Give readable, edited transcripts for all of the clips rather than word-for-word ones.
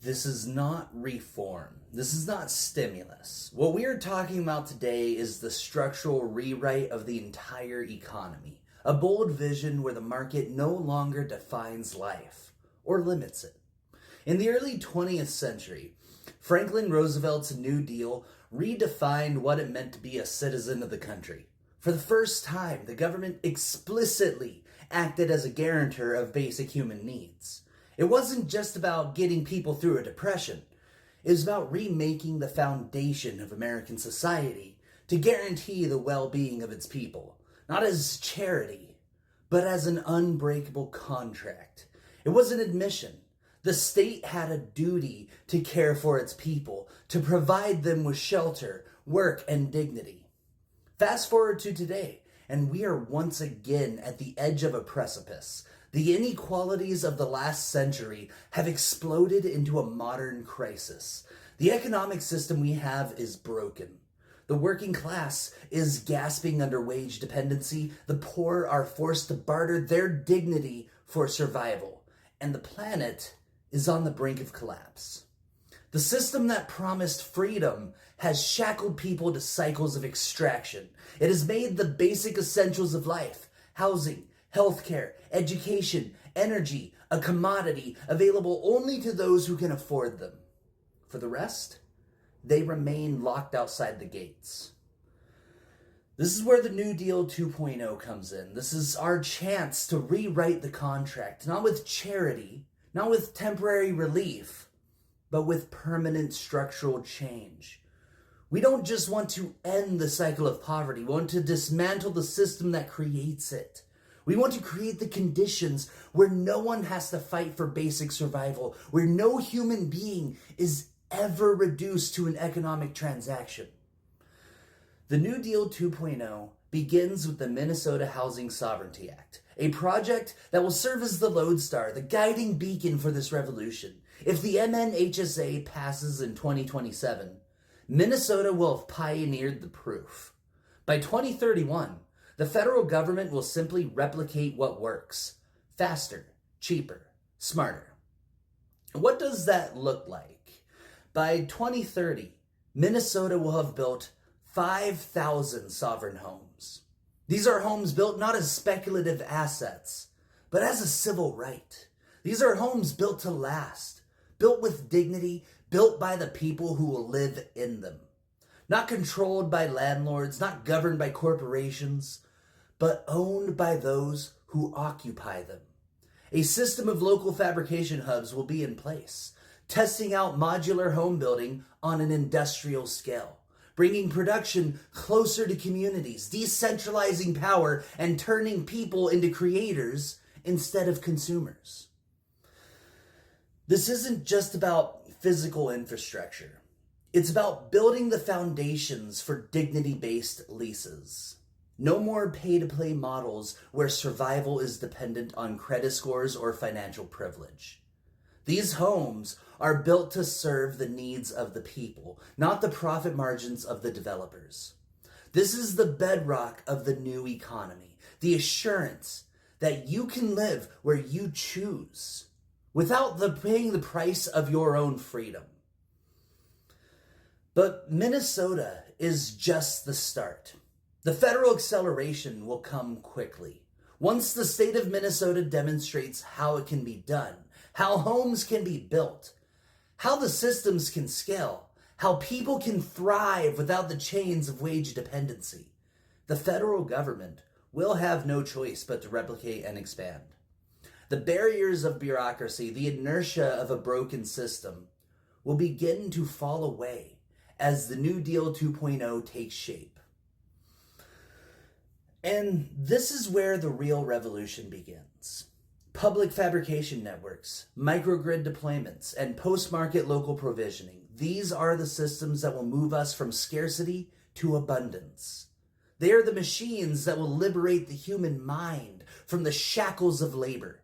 This is not reform. This is not stimulus. What we are talking about today is the structural rewrite of the entire economy. A bold vision where the market no longer defines life or limits it. In the early 20th century, Franklin Roosevelt's New Deal redefined what it meant to be a citizen of the country. For the first time, the government explicitly acted as a guarantor of basic human needs. It wasn't just about getting people through a depression. It was about remaking the foundation of American society to guarantee the well-being of its people, not as charity, but as an unbreakable contract. It was an admission. The state had a duty to care for its people, to provide them with shelter, work, and dignity. Fast forward to today, and we are once again at the edge of a precipice. The inequalities of the last century have exploded into a modern crisis. The economic system we have is broken. The working class is gasping under wage dependency. The poor are forced to barter their dignity for survival. And the planet is on the brink of collapse. The system that promised freedom has shackled people to cycles of extraction. It has made the basic essentials of life, housing, healthcare, education, energy, a commodity available only to those who can afford them. For the rest, they remain locked outside the gates. This is where the New Deal 2.0 comes in. This is our chance to rewrite the contract, not with charity, not with temporary relief, but with permanent structural change. We don't just want to end the cycle of poverty. We want to dismantle the system that creates it. We want to create the conditions where no one has to fight for basic survival, where no human being is ever reduced to an economic transaction. The New Deal 2.0 begins with the Minnesota Housing Sovereignty Act, a project that will serve as the lodestar, the guiding beacon for this revolution. If the MNHSA passes in 2027, Minnesota will have pioneered the proof. By 2031, the federal government will simply replicate what works. Faster, cheaper, smarter. What does that look like? By 2030, Minnesota will have built 5,000 sovereign homes. These are homes built not as speculative assets, but as a civil right. These are homes built to last, built with dignity, built by the people who will live in them. Not controlled by landlords, not governed by corporations, but owned by those who occupy them. A system of local fabrication hubs will be in place, testing out modular home building on an industrial scale, bringing production closer to communities, decentralizing power, and turning people into creators instead of consumers. This isn't just about physical infrastructure. It's about building the foundations for dignity-based leases. No more pay-to-play models where survival is dependent on credit scores or financial privilege. These homes are built to serve the needs of the people, not the profit margins of the developers. This is the bedrock of the new economy, the assurance that you can live where you choose without paying the price of your own freedom. But Minnesota is just the start. The federal acceleration will come quickly. Once the state of Minnesota demonstrates how it can be done, how homes can be built, how the systems can scale, how people can thrive without the chains of wage dependency, the federal government will have no choice but to replicate and expand. The barriers of bureaucracy, the inertia of a broken system, will begin to fall away as the New Deal 2.0 takes shape. And this is where the real revolution begins. Public fabrication networks, microgrid deployments, and post-market local provisioning. These are the systems that will move us from scarcity to abundance. They are the machines that will liberate the human mind from the shackles of labor.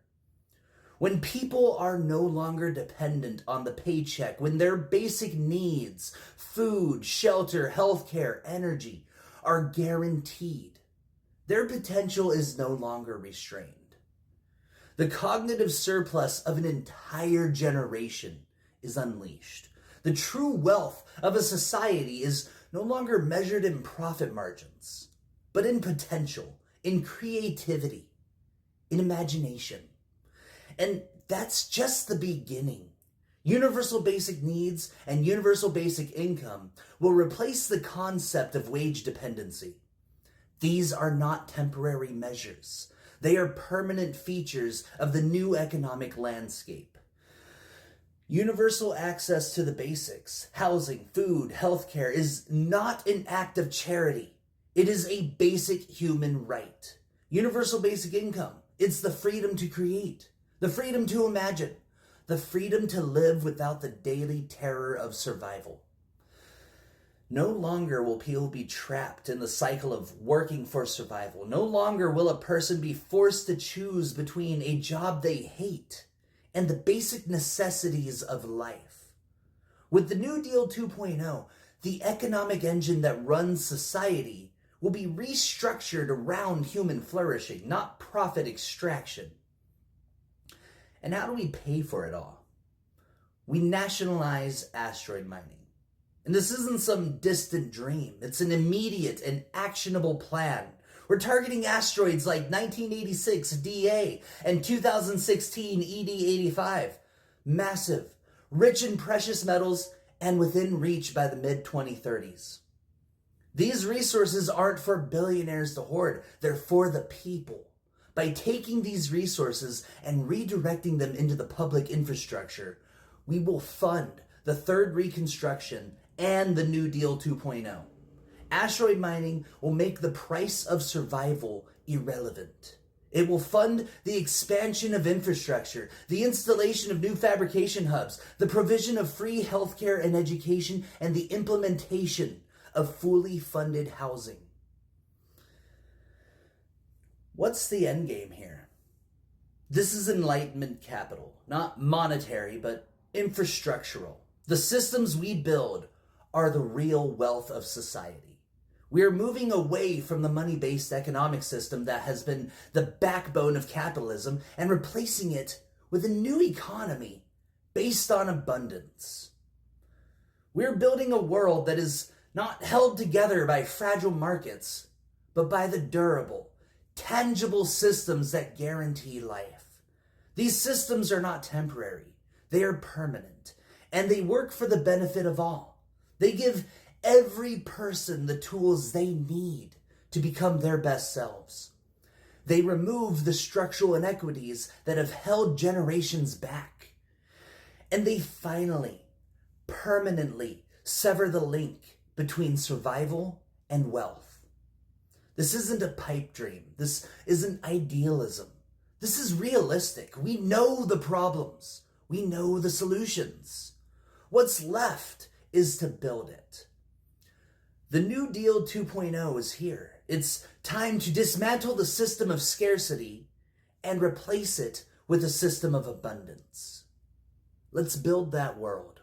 When people are no longer dependent on the paycheck, when their basic needs, food, shelter, healthcare, energy, are guaranteed, their potential is no longer restrained. The cognitive surplus of an entire generation is unleashed. The true wealth of a society is no longer measured in profit margins, but in potential, in creativity, in imagination. And that's just the beginning. Universal basic needs and universal basic income will replace the concept of wage dependency. These are not temporary measures. They are permanent features of the new economic landscape. Universal access to the basics, housing, food, healthcare, is not an act of charity. It is a basic human right. Universal basic income, it's the freedom to create, the freedom to imagine, the freedom to live without the daily terror of survival. No longer will people be trapped in the cycle of working for survival. No longer will a person be forced to choose between a job they hate and the basic necessities of life. With the New Deal 2.0, the economic engine that runs society will be restructured around human flourishing, not profit extraction. And how do we pay for it all? We nationalize asteroid mining. And this isn't some distant dream. It's an immediate and actionable plan. We're targeting asteroids like 1986 DA and 2016 ED85. Massive, rich in precious metals, and within reach by the mid-2030s. These resources aren't for billionaires to hoard. They're for the people. By taking these resources and redirecting them into the public infrastructure, we will fund the third reconstruction and the New Deal 2.0. Asteroid mining will make the price of survival irrelevant. It will fund the expansion of infrastructure, the installation of new fabrication hubs, the provision of free healthcare and education, and the implementation of fully funded housing. What's the end game here? This is Enlightenment capital, not monetary, but infrastructural. The systems we build are the real wealth of society. We are moving away from the money-based economic system that has been the backbone of capitalism and replacing it with a new economy based on abundance. We're building a world that is not held together by fragile markets, but by the durable, tangible systems that guarantee life. These systems are not temporary. They are permanent, and they work for the benefit of all. They give every person the tools they need to become their best selves. They remove the structural inequities that have held generations back. And they finally, permanently sever the link between survival and wealth. This isn't a pipe dream. This isn't idealism. This is realistic. We know the problems. We know the solutions. What's left is to build it. The New Deal 2.0 is here. It's time to dismantle the system of scarcity and replace it with a system of abundance. Let's build that world.